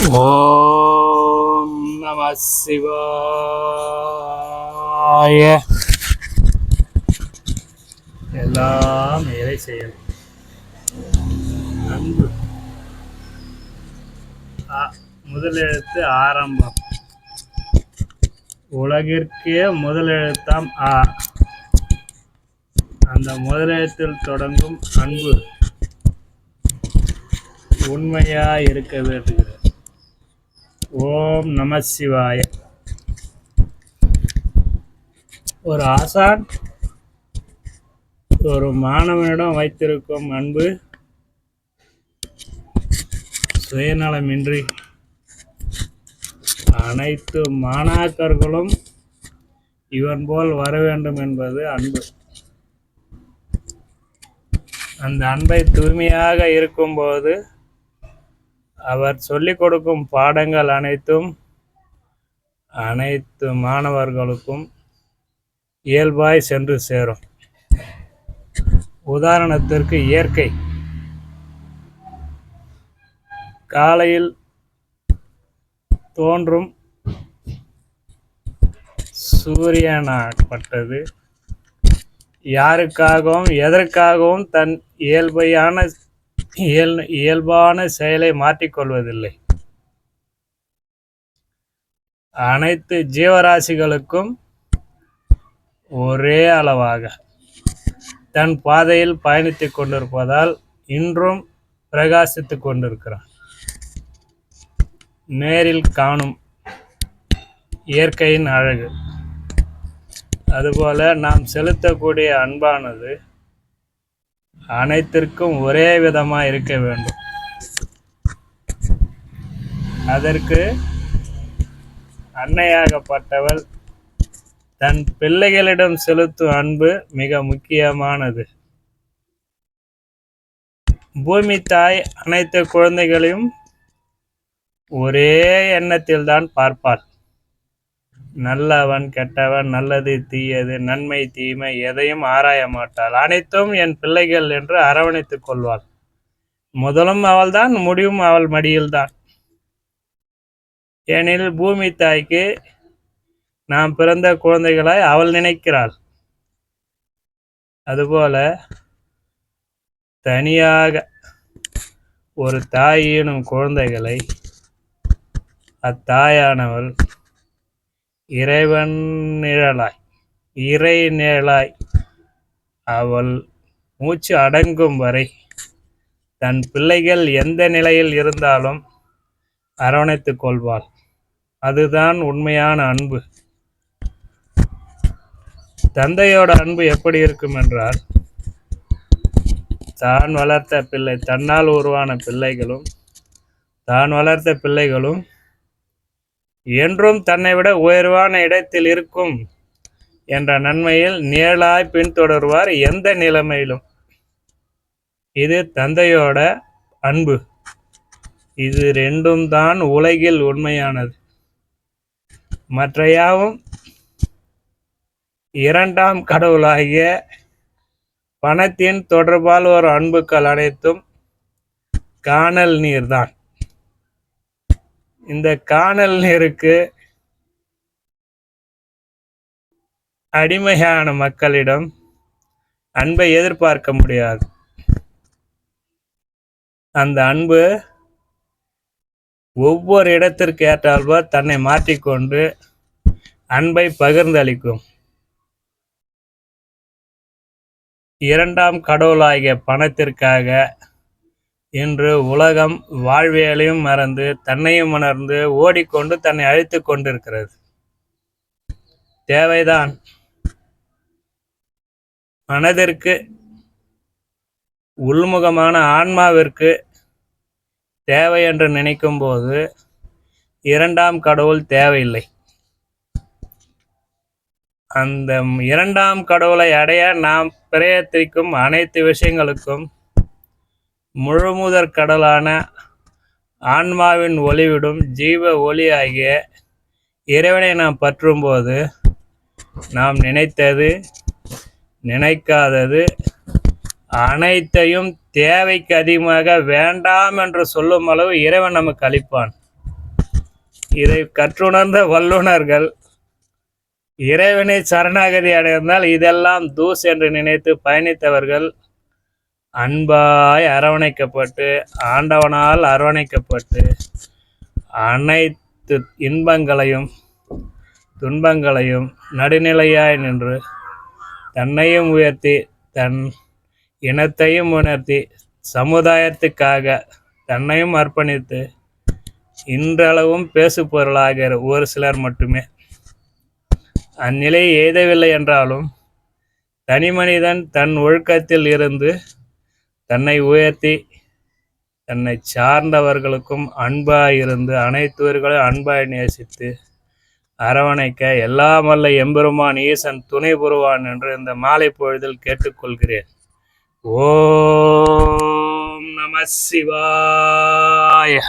ஓம் நம சிவாய. எல்லாம் இறை செயல். அன்பு முதலெழுத்து ஆரம்பம். உலகிற்கே முதலெழுத்தாம் ஆ. அந்த முதலெழுத்தில் தொடங்கும் அன்பு உண்மையாய் இருக்க வேண்டுகிறது. ஓம் நம சிவாய. ஒரு ஆசான் ஒரு மாணவனிடம் வைத்திருக்கும் அன்பு சுயநலமின்றி அனைத்து மாணாக்கர்களும் இவன் போல் வர வேண்டும் என்பது அன்பு. அந்த அன்பை தூய்மையாக இருக்கும்போது அவர் சொல்லிக் கொடுக்கும் பாடங்கள் அனைத்து மாணவர்களுக்கும் இயல்பாய் சென்று சேரும். உதாரணத்திற்கு இயற்கை. காலையில் தோன்றும் சூரியனாகப்பட்டது யாருக்காகவும் எதற்காகவும் தன் இயல்பான செயலை மாற்றிக்கொள்வதில்லை. அனைத்து ஜீவராசிகளுக்கும் ஒரே அளவாக தன் பாதையில் பயணித்துக் கொண்டிருப்பதால் இன்றும் பிரகாசித்துக் கொண்டிருக்கிறான். நேரில் காணும் இயற்கையின் அழகு. அதுபோல நாம் செலுத்தக்கூடிய அன்பானது அனைத்திற்கும் ஒரே விதமாக இருக்க வேண்டும். அதற்கு அன்னையாகப்பட்டவள் தன் பிள்ளைகளிடம் செலுத்தும் அன்பு மிக முக்கியமானது. பூமி தாய் அனைத்து குழந்தைகளையும் ஒரே எண்ணத்தில் தான் பார்ப்பாள். நல்லவன் கெட்டவன், நல்லது தீயது, நன்மை தீமை எதையும் ஆராய மாட்டாள். அனைத்தும் என் பிள்ளைகள் என்று அரவணைத்துக் கொள்வாள். முதலும் அவள்தான், முடிவும் அவள் மடியில்தான். ஏனெனில் பூமி தாய்க்கு நாம் பிறந்த குழந்தைகளாய் அவள் நினைக்கிறாள். அதுபோல தனியாக ஒரு தாயினும் குழந்தைகளை அத்தாயானவள் இறைவன் நிழலாய், இறை நிழலாய் அவள் மூச்சு அடங்கும் வரை தன் பிள்ளைகள் எந்த நிலையில் இருந்தாலும் அரவணைத்துக் கொள்வாள். அதுதான் உண்மையான அன்பு. தந்தையோட அன்பு எப்படி இருக்கும் என்றால், தான் வளர்த்த பிள்ளை, தன்னால் உருவான பிள்ளைகளும் தான் வளர்த்த பிள்ளைகளும் என்றும் தன்னை விட உயர்வான இடத்தில் இருக்கும் என்ற நன்மையில் நிழலாய் பின்தொடர்வார் எந்த நிலைமையிலும். இது தந்தையோட அன்பு. இது ரெண்டும் தான் உலகில் உண்மையானது. மற்றையாவும் இரண்டாம் கடவுளாகிய பணத்தின் தொடர்பால் ஒரு அன்புக்கள் அனைத்தும் காணல் நீர்தான். இந்த காணல் நீருக்கு அடிமையான மக்களிடம் அன்பை எதிர்பார்க்க முடியாது. அந்த அன்பு ஒவ்வொரு இடத்திற்கு ஏற்றால்போல் தன்னை மாற்றிக்கொண்டு அன்பை பகிர்ந்தளிக்கும். இரண்டாம் கடவுளாகிய பணத்திற்காக இன்று உலகம் வாழ்வியலையும் மறந்து தன்னையும் உணர்ந்து ஓடிக்கொண்டு தன்னை அழித்து கொண்டிருக்கிறது. தேவைதான். மனதிற்கு உள்முகமான ஆன்மாவிற்கு தேவை என்று நினைக்கும் போது இரண்டாம் கடவுள் தேவையில்லை. அந்த இரண்டாம் கடவுளை அடைய நாம் பிரயத்திக்கும் அனைத்து விஷயங்களுக்கும் முழுமுதற் கடலான ஆன்மாவின் ஒளிவிடும் ஜீவ ஒளி ஆகிய இறைவனை நாம் பற்றும்போது நாம் நினைத்தது நினைக்காதது அனைத்தையும் தேவைக்கு அதிகமாக வேண்டாம் என்று சொல்லும் அளவு இறைவன் நமக்கு அளிப்பான். இதை கற்றுணர்ந்த வல்லுனர்கள் இறைவனை சரணாகதி அடைந்தால் இதெல்லாம் தூஸ் என்று நினைத்து பயணித்தவர்கள் அன்பாய் அரவணைக்கப்பட்டு ஆண்டவனால் அரவணைக்கப்பட்டு அனைத்து இன்பங்களையும் துன்பங்களையும் நடுநிலையாய் நின்று தன்னையும் உயர்த்தி தன் இனத்தையும் உணர்த்தி சமுதாயத்துக்காக தன்னையும் அர்ப்பணித்து இன்றளவும் பேசு பொருளாகிற ஒரு சிலர் மட்டுமே அந்நிலையை எய்தவில்லை என்றாலும் தனி மனிதன் தன் ஒழுக்கத்தில் இருந்து தன்னை உயர்த்தி தன்னை சார்ந்தவர்களுக்கும் அன்பாய் இருந்து அனைத்துவர்களையும் அன்பாய் நேசித்து அரவணைக்க எல்லாம் வல்ல எம்பெருமான் ஈசன் துணை புரிவான் என்று இந்த மாலை பொழுதில் கேட்டுக்கொள்கிறேன். ஓம் நம சிவாய.